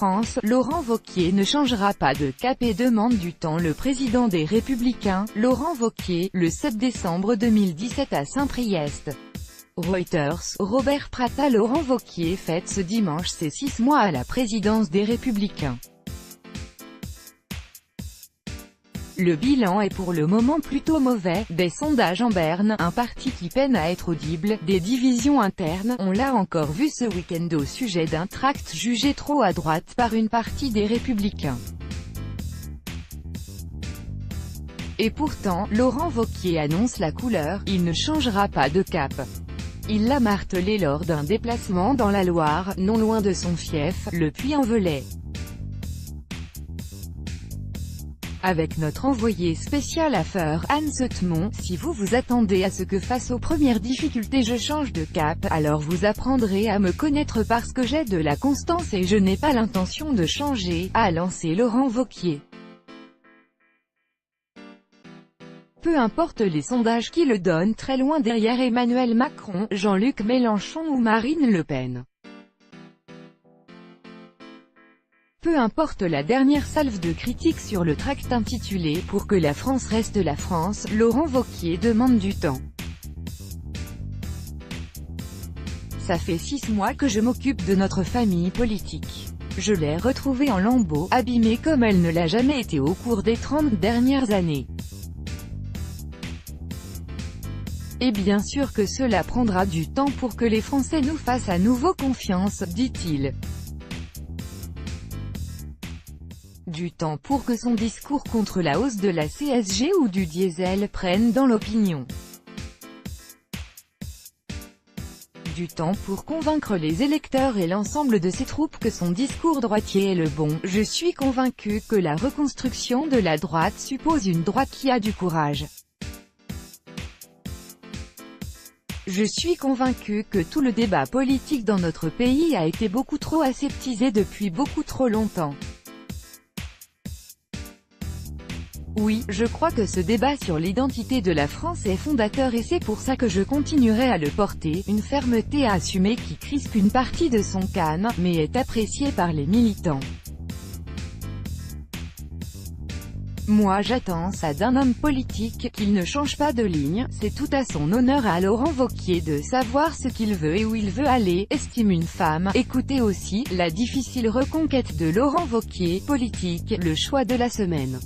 France, Laurent Wauquiez ne changera pas de cap et demande du temps. Le président des Républicains, Laurent Wauquiez, le 7 décembre 2017 à Saint-Priest. Reuters, Robert Prata. Laurent Wauquiez fête ce dimanche ses 6 mois à la présidence des Républicains. Le bilan est pour le moment plutôt mauvais, des sondages en berne, un parti qui peine à être audible, des divisions internes, on l'a encore vu ce week-end au sujet d'un tract jugé trop à droite par une partie des Républicains. Et pourtant, Laurent Wauquiez annonce la couleur, il ne changera pas de cap. Il l'a martelé lors d'un déplacement dans la Loire, non loin de son fief, le Puy-en-Velay. Avec notre envoyé spécial affaires, Anne Settemont, si vous vous attendez à ce que face aux premières difficultés je change de cap, alors vous apprendrez à me connaître parce que j'ai de la constance et je n'ai pas l'intention de changer, a lancé Laurent Wauquiez. Peu importe les sondages qui le donnent très loin derrière Emmanuel Macron, Jean-Luc Mélenchon ou Marine Le Pen. Peu importe la dernière salve de critiques sur le tract intitulé « Pour que la France reste la France », Laurent Wauquiez demande du temps. Ça fait 6 mois que je m'occupe de notre famille politique. Je l'ai retrouvée en lambeaux, abîmée comme elle ne l'a jamais été au cours des 30 dernières années. Et bien sûr que cela prendra du temps pour que les Français nous fassent à nouveau confiance, dit-il. Du temps pour que son discours contre la hausse de la CSG ou du diesel prenne dans l'opinion. Du temps pour convaincre les électeurs et l'ensemble de ses troupes que son discours droitier est le bon. Je suis convaincu que la reconstruction de la droite suppose une droite qui a du courage. Je suis convaincu que tout le débat politique dans notre pays a été beaucoup trop aseptisé depuis beaucoup trop longtemps. Oui, je crois que ce débat sur l'identité de la France est fondateur et c'est pour ça que je continuerai à le porter, une fermeté à assumer qui crispe une partie de son calme, mais est appréciée par les militants. Moi j'attends ça d'un homme politique, qu'il ne change pas de ligne, c'est tout à son honneur à Laurent Wauquiez de savoir ce qu'il veut et où il veut aller, estime une femme. Écoutez aussi, la difficile reconquête de Laurent Wauquiez, politique, le choix de la semaine.